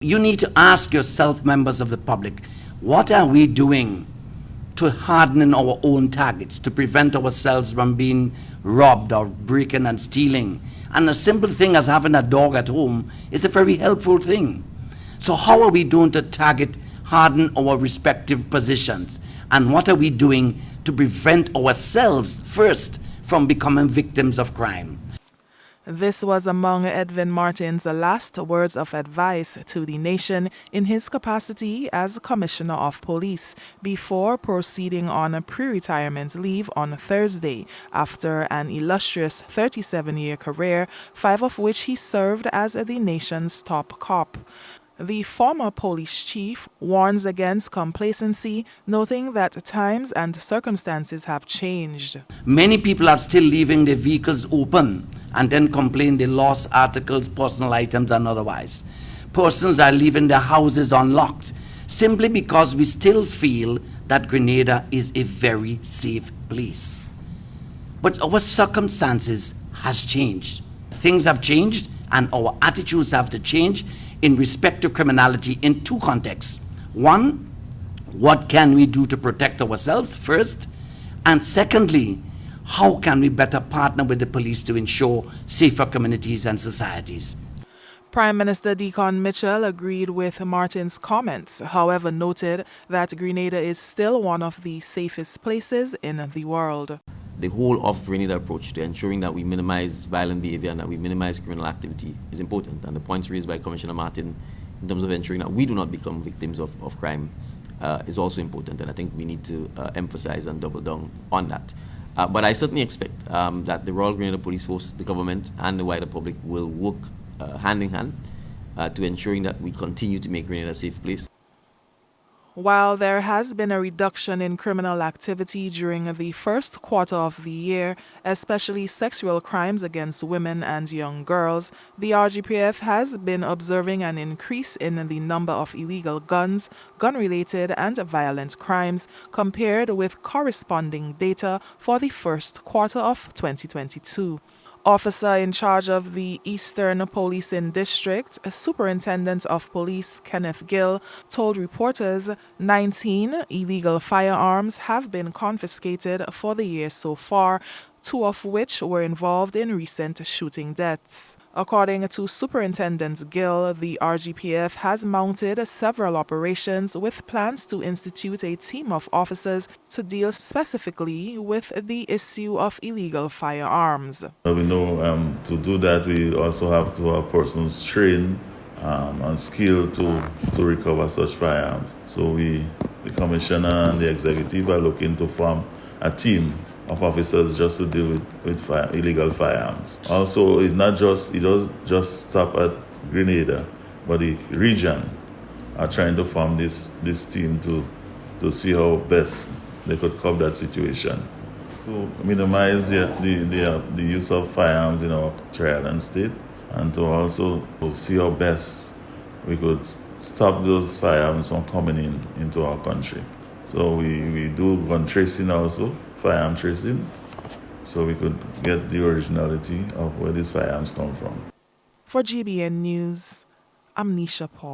You need to ask yourself, members of the public, what are we doing to harden our own targets, to prevent ourselves from being robbed or breaking and stealing? And a simple thing as having a dog at home is a very helpful thing. So how are we doing to harden our respective positions? And what are we doing to prevent ourselves first from becoming victims of crime? This was among Edvin Martin's last words of advice to the nation in his capacity as Commissioner of Police before proceeding on a pre-retirement leave on Thursday after an illustrious 37-year career, 5 of which he served as the nation's top cop. The former police chief warns against complacency, noting that times and circumstances have changed. Many people are still leaving their vehicles open and then complain they lost articles, personal items and otherwise. Persons are leaving their houses unlocked simply because we still feel that Grenada is a very safe place. But our circumstances has changed. Things have changed and our attitudes have to change in respect to criminality in 2 contexts. 1, what can we do to protect ourselves first? And secondly, how can we better partner with the police to ensure safer communities and societies? Prime Minister Deacon Mitchell agreed with Martin's comments, however noted that Grenada is still one of the safest places in the world. The whole of Grenada approach to ensuring that we minimize violent behavior and that we minimize criminal activity is important. And the points raised by Commissioner Martin in terms of ensuring that we do not become victims of crime is also important. And I think we need to emphasize and double down on that. But I certainly expect that the Royal Grenada Police Force, the government, and the wider public will work hand in hand to ensuring that we continue to make Grenada a safe place. While there has been a reduction in criminal activity during the first quarter of the year, especially sexual crimes against women and young girls, the RGPF has been observing an increase in the number of illegal guns, gun-related and violent crimes compared with corresponding data for the first quarter of 2022. Officer in charge of the Eastern Policing District, Superintendent of Police Kenneth Gill, told reporters 19 illegal firearms have been confiscated for the year so far, 2 of which were involved in recent shooting deaths. According to Superintendent Gill, the RGPF has mounted several operations with plans to institute a team of officers to deal specifically with the issue of illegal firearms. We know to do that we also have to have persons trained and skilled to recover such firearms. So the Commissioner and the Executive are looking to form a team of officers just to deal with illegal firearms. Also, it doesn't just stop at Grenada, but the region are trying to form this team to see how best they could curb that situation. So minimize the use of firearms in our trial and state, and to also see how best we could stop those firearms from coming into our country. So we do gun tracing also, firearm tracing, so we could get the originality of where these firearms come from. For GBN News, I'm Nisha Paul.